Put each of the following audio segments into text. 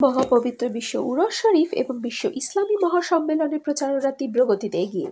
মহাপবিত্র বিশ্ব উরস শরীফ এবং বিশ্ব ইসলামী মহাসম্মেলনের প্রচারণা তীব্র গতিতে এগিয়ে।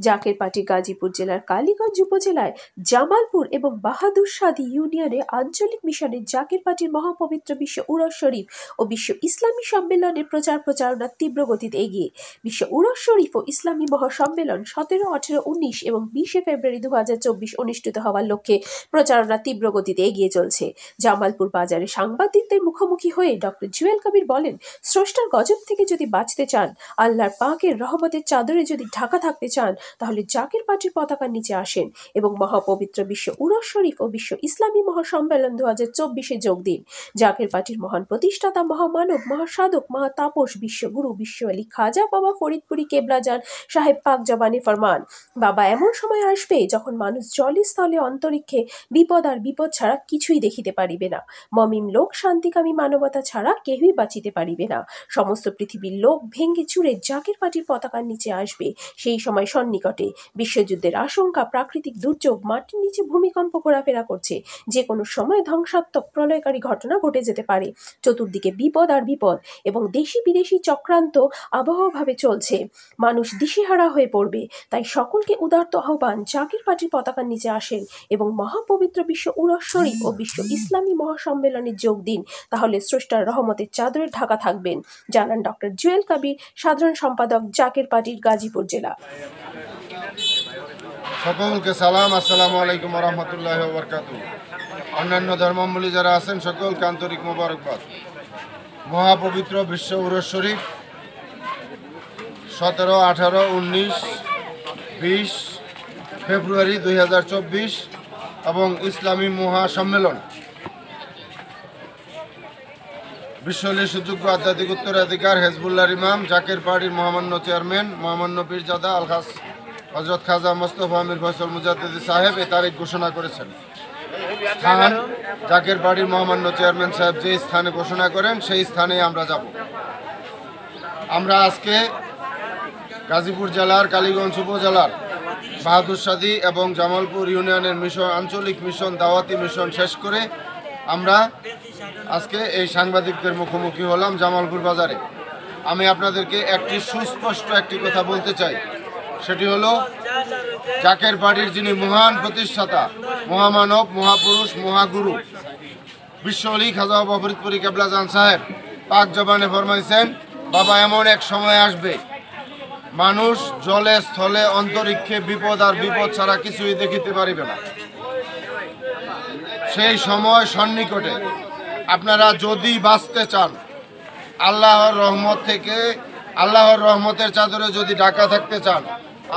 জাকের পার্টি গাজীপুর জেলার কালীগঞ্জ উপজেলায় জামালপুর এবং বাহাদুর শাদী ইউনিয়নে আঞ্চলিক মিশনের জাকের পার্টির মহাপবিত্র বিশ্ব উরস শরীফ ও বিশ্ব ইসলামী সম্মেলনের প্রচারণা তীব্র গতিতে এগিয়ে। বিশ্ব উরস শরীফ ও ইসলামী মহাসম্মেলন 17, 18, 19 এবং 20 ফেব্রুয়ারি 2024 অনুষ্ঠিত হওয়ার লক্ষ্যে প্রচারণা তীব্র গতিতে এগিয়ে চলছে। জামালপুর বাজারে সাংবাদিকদের মুখোমুখি হয়ে ডক্টর জুয়েল কবির বলেন, স্রষ্টার গজব থেকে যদি বাঁচতে চান, আল্লাহর পাকের রহমতের চাদরে যদি ঢাকা থাকতে চান, তাহলে জাকের পার্টির পতাকার নিচে আসেন এবং মহাপবিত্র বিশ্ব উরস শরীফ ও বিশ্ব ইসলামী মহাসম্মেলন 2024-এ যোগ দিন। জাকের পার্টির মহান প্রতিষ্ঠাতা, মহামানব, মহাসাধক, মহাতাপস, বিশ্বগুরু, বিশ্ব আলী খাজা বাবা ফরিদপুরি কেবলাজান সাহেব পাক জবানে ফরমান, বাবা, এমন সময় আসবে যখন মানুষ জলে স্থলে অন্তরিক্ষে বিপদ আর বিপদ ছাড়া কিছুই দেখিতে পারিবে না। মমিম লোক, শান্তিকামী মানবতা ছাড়া কেউই বাঁচিতে পারিবে না। সমস্ত পৃথিবীর লোক ভেঙ্গে চুরে জাকের পার্টির পতাকার নিচে আসবে। সেই সময় সন্নিকটে। বিশ্বযুদ্ধের আশঙ্কা, প্রাকৃতিক দুর্যোগ, মাটির নিচে ভূমিকম্প ঘোরাফেরা করছে। যে কোনো সময় ধ্বংসাত্মক প্রলয়কারী ঘটনা ঘটে যেতে পারে। চতুর্দিকে বিপদ আর বিপদ এবং দেশি বিদেশি চক্রান্ত আবহাওয়াভাবে চলছে। মানুষ দিশেহারা হয়ে পড়বে। তাই সকলকে উদারত আহ্বান, জাকের পার্টির পতাকার নিচে আসেন এবং মহাপবিত্র বিশ্ব উরস শরীফ ও বিশ্ব ইসলামী মহাসম্মেলনে যোগ দিন। তাহলে স্রষ্টার রহমতের চাদরে ঢাকা থাকবেন, জানান ডক্টর জুয়েল কবির, সাধারণ সম্পাদক, জাকের পার্টির, গাজীপুর জেলা। সকলকে সালাম, আসসালামু আলাইকুম ওয়া রাহমাতুল্লাহি ওয়া বারাকাতুহু। অন্যান্য ধর্মাবলম্বী যারা আছেন সকলকে আন্তরিক মোবারকবাদ। মহাপবিত্র বিশ্ব উরস শরীফ 17, 18, 19, 20 ফেব্রুয়ারি 2024 এবং ইসলামী মহাসম্মেলন বিশ্বলীর সুযোগ্য আধ্যাত্মিক উত্তরাধিকার হেজবুল্লাহর ইমাম, জাকের পার্টির মহামান্য চেয়ারম্যান, মহামান্য পীরজাদা আলখাস হযরত খাজা মোস্তফা আমির ফয়সাল মুজাদ্দিদি সাহেব এই তারিখ ঘোষণা করেছেন। স্থান জাকের পার্টির মহামান্য চেয়ারম্যান সাহেব যে স্থানে ঘোষণা করেন সেই স্থানে আমরা যাব। আমরা আজকে গাজীপুর জেলার কালীগঞ্জ উপজেলার বাহাদুর শাদী এবং জামালপুর ইউনিয়নের মিশন, আঞ্চলিক মিশন, দাওয়াতি মিশন শেষ করে আমরা আজকে এই সাংবাদিকদের মুখোমুখি হলাম জামালপুর বাজারে। আমি আপনাদেরকে একটি সুস্পষ্ট একটি কথা বলতে চাই, সেটি হলো জাকের পার্টির যিনি মহান প্রতিষ্ঠাতা, মহামানব, মহাপুরুষ, মহাগুরু বিশ্ব আলী খাজা বাবা ফরিদপুরি কেবলাজান সাহেব পাক জবানে ফরমাইছেন, বাবা, এমন এক সময় আসবে মানুষ জলে স্থলে অন্তরিক্ষে বিপদ আর বিপদ ছাড়া কিছুই দেখিতে পারিবে না। সেই সময় সন্নিকটে। আপনারা যদি বাঁচতে চান, আল্লাহর রহমত থেকে, আল্লাহর রহমতের চাদরে যদি ঢাকা থাকতে চান,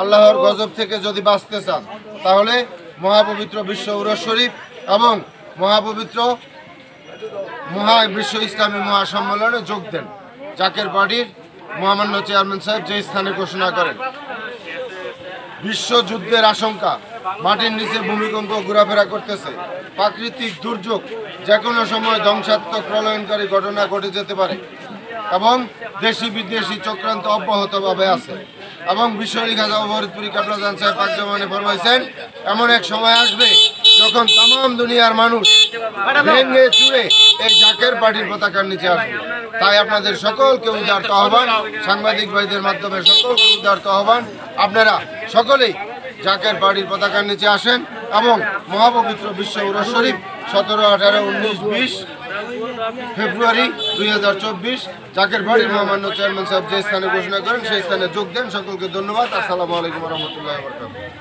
আল্লাহর গজব থেকে যদি বাঁচতে চান, তাহলে মহাপবিত্র বিশ্ব উরস শরীফ এবং মহাপবিত্র বিশ্ব ইসলামী মহাসম্মেলনে যোগ দেন। জাকের পার্টির মহামান্য চেয়ারম্যান সাহেব যে স্থানে ঘোষণা করেন। বিশ্বযুদ্ধের আশঙ্কা, মাটির নিচে ভূমিকম্প ঘোরাফেরা করতেছে, প্রাকৃতিক দুর্যোগ যে কোনো সময় ধ্বংসাত্মক প্রলয়নকারী ঘটনা ঘটে যেতে পারে এবং দেশি বিদেশি চক্রান্ত অব্যাহতভাবে আছে এবং বিশ্ব আলী খাজা ফরিদপুরি কেবলাজান সাহেব পাক জবানে ফরমাইছেন, এমন এক সময় আসবে যখন তাম দুনিয়ার মানুষ ভেঙে চুরে এই জাকের পার্টির পতাকার নিচে আসবে। তাই আপনাদের সকলকে উদারত আহ্বান, সাংবাদিক ভাইদের মাধ্যমে সকলকে উদারত আহ্বান, আপনারা সকলেই জাকের পার্টির পতাকার নিচে আসেন এবং মহাপবিত্র বিশ্ব উরস শরীফ 17, 18, 19, 20 ফেব্রুয়ারি 2024 জাকের পার্টির মহামান্য চেয়ারম্যান সাহেব যে স্থানে ঘোষণা করেন সেই স্থানে যোগ দেন। সকলকে ধন্যবাদ। আসসালামু আলাইকুম ওয়া রাহমাতুল্লাহি ওয়া বারাকাতুহু।